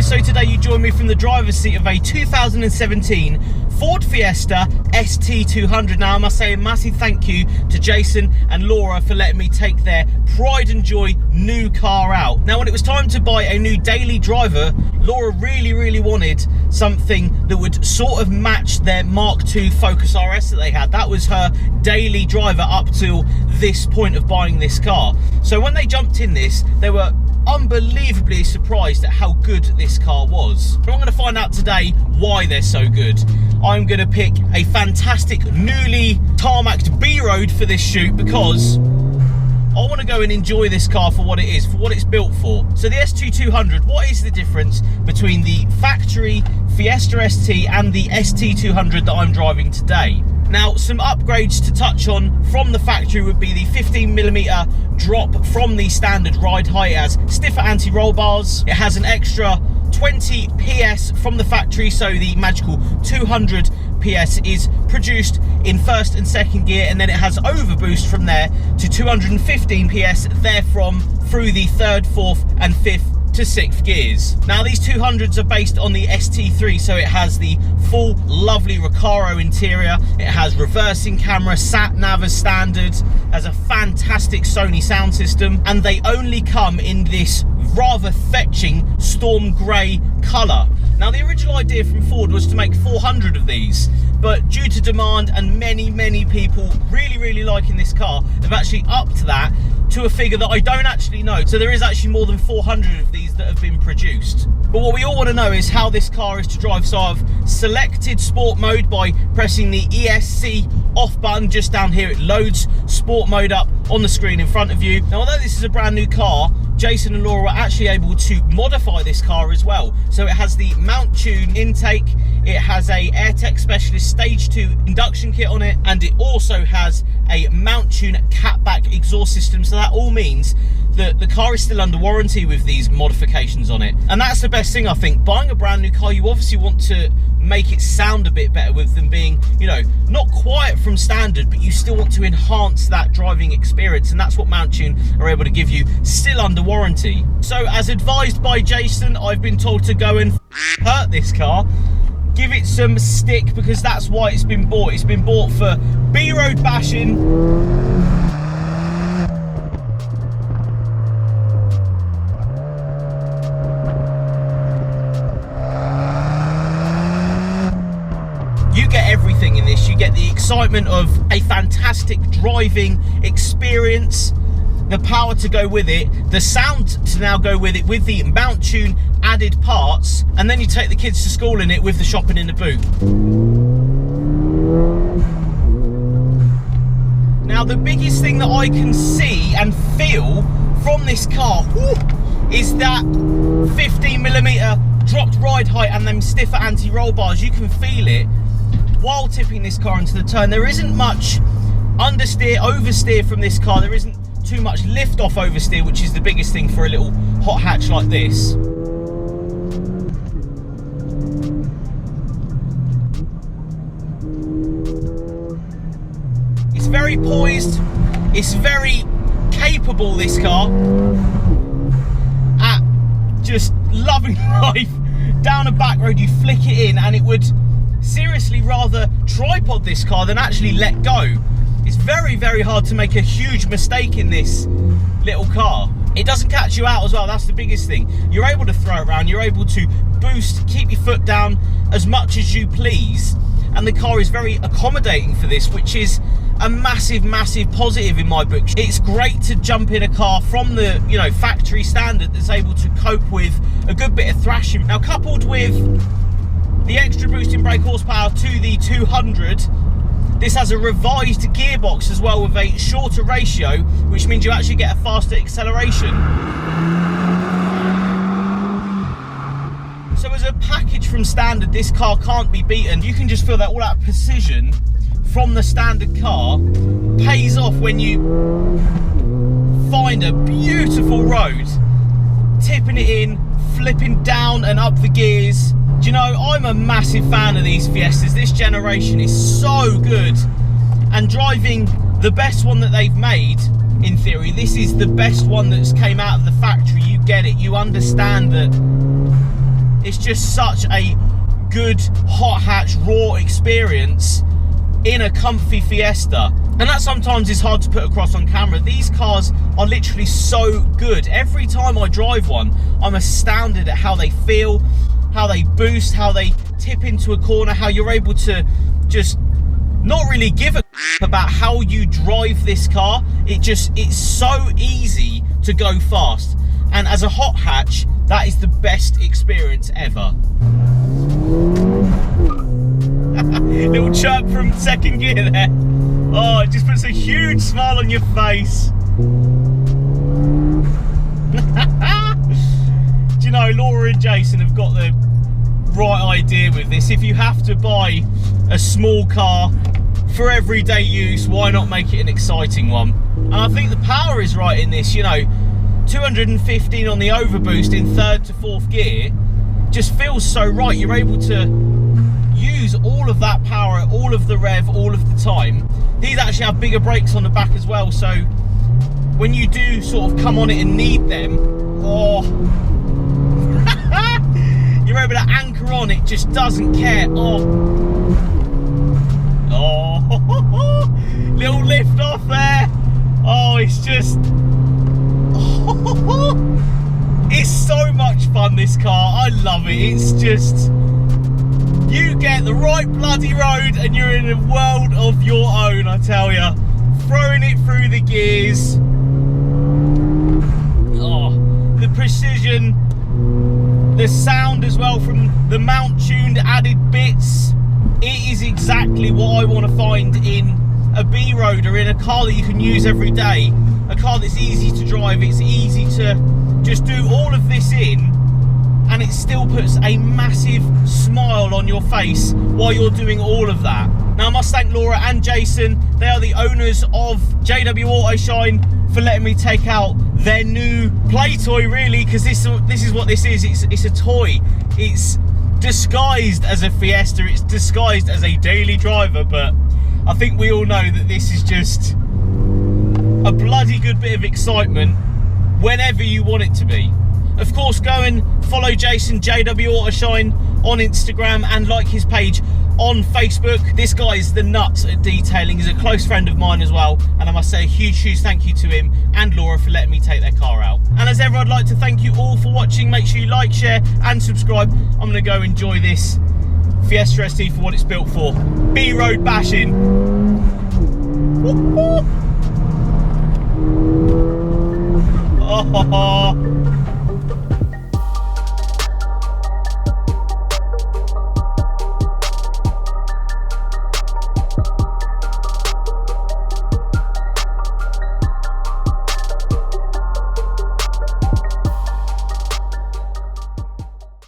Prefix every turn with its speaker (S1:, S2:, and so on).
S1: guys, so today you join me from the driver's seat of a 2017 Ford Fiesta ST200. Now I must say a massive thank you to Jason and Laura for letting me take their pride and joy new car out. Now when it was time to buy a new daily driver, Laura really wanted something that would sort of match their Mark II Focus RS that they had. That was her daily driver up till this point of buying this car. So when they jumped in this, they were unbelievably surprised at how good this car was. But I'm going to find out today why they're so good. I'm going to pick a fantastic newly tarmacked B road for this shoot because I want to go and enjoy this car for what it is, for what it's built for. So the ST200, what is the difference between the factory Fiesta ST and the ST200 that I'm driving today? Now, some upgrades to touch on from the factory would be the 15mm drop from the standard ride height. It has stiffer anti-roll bars. It has an extra 20 PS from the factory, so the magical 200 PS is produced in first and second gear, and then it has overboost from there to 215 PS therefrom through the third, fourth and fifth to sixth gears. Now these 200s are based on the ST3, so it has the full lovely Recaro interior, it has reversing camera, sat nav as standard, has a fantastic Sony sound system, and they only come in this rather fetching storm grey colour. Now the original idea from Ford was to make 400 of these, but due to demand and many people really liking this car, they've actually upped that to a figure that I don't actually know. So there is actually more than 400 of these that have been produced. But what we all want to know is how this car is to drive. So I've selected sport mode by pressing the ESC off button just down here. It loads sport mode up on the screen in front of you. Now although this is a brand new car, Jason and Laura were actually able to modify this car as well. So it has the Mount Tune intake, it has a AirTech Specialist Stage 2 induction kit on it, and it also has a Mount Tune catback exhaust system. So that all means that the car is still under warranty with these modifications on it. And that's the best thing, I think. Buying a brand new car, you obviously want to make it sound a bit better with them being, you know, not quiet from standard, but you still want to enhance that driving experience, and that's what Mount Tune are able to give you still under warranty. So as advised by Jason, I've been told to go and hurt this car, give it some stick, because that's why it's been bought. It's been bought for B-road bashing. You get everything in this. You get the excitement of a fantastic driving experience, the power to go with it, the sound to now go with it, with the Mount Tune added parts, and then you take the kids to school in it with the shopping in the boot. Now the biggest thing that I can see and feel from this car is that 15mm dropped ride height and them stiffer anti-roll bars. You can feel it while tipping this car into the turn. There isn't much understeer, oversteer from this car. There isn't too much lift off oversteer, which is the biggest thing for a little hot hatch like this. It's very poised, it's very capable, this car, at just loving life. Down a back road you flick it in and it would seriously rather tripod this car than actually let go. It's very hard to make a huge mistake in this little car. It doesn't catch you out as well, that's the biggest thing. You're able to throw it around, you're able to boost, keep your foot down as much as you please, and the car is very accommodating for this, which is a massive positive in my book. It's great to jump in a car from the, you know, factory standard that's able to cope with a good bit of thrashing. Now coupled with the extra boosting brake horsepower to the 200, this has a revised gearbox as well with a shorter ratio, which means you actually get a faster acceleration. So as a package from standard, this car can't be beaten. You can just feel that all that precision from the standard car pays off when you find a beautiful road, tipping it in, flipping down and up the gears. Do you know, I'm a massive fan of these Fiestas. This generation is so good, and driving the best one that they've made, in theory, this is the best one that's came out of the factory. You get it, you understand that It's just such a good hot hatch raw experience in a comfy Fiesta, and that sometimes is hard to put across on camera. These cars are literally so good. Every time I drive one, I'm astounded at how they feel, how they boost, how they tip into a corner, how you're able to just not really give a about how you drive this car. It's so easy to go fast, and as a hot hatch, that is the best experience ever. Little chirp from second gear there. Oh, it just puts a huge smile on your face. Do you know, Laura and Jason have got the right idea with this. If you have to buy a small car for everyday use, why not make it an exciting one? And I think the power is right in this, you know, 215 on the overboost in 3rd to 4th gear just feels so right. You're able to use all of that power, all of the rev, all of the time. These actually have bigger brakes on the back as well, so when you do sort of come on it and need them, oh, you're able to anchor on, it just doesn't care. Oh, little lift off there. Oh, it's just, it's so much fun, this car. I love it. It's just, you get the right bloody road and you're in a world of your own, I tell you. Throwing it through the gears. Oh, the precision, the sound as well from the mount tuned added bits. It is exactly what I want to find in a B-road, or in a car that you can use every day. A car that's easy to drive, it's easy to just do all of this in, and it still puts a massive smile on your face while you're doing all of that. Now, I must thank Laura and Jason. They are the owners of JW Autoshine for letting me take out their new play toy, really, because this is what this is. It's a toy. It's disguised as a Fiesta. It's disguised as a daily driver, but I think we all know that this is just a bloody good bit of excitement whenever you want it to be. Of course, go and follow Jason, JW Autoshine, on Instagram, and like his page on Facebook. This guy is the nuts at detailing. He's a close friend of mine as well, and I must say a huge thank you to him and Laura for letting me take their car out. And as ever, I'd like to thank you all for watching. Make sure you like, share and subscribe. I'm going to go enjoy this Fiesta ST for what it's built for. B-road bashing. Oh.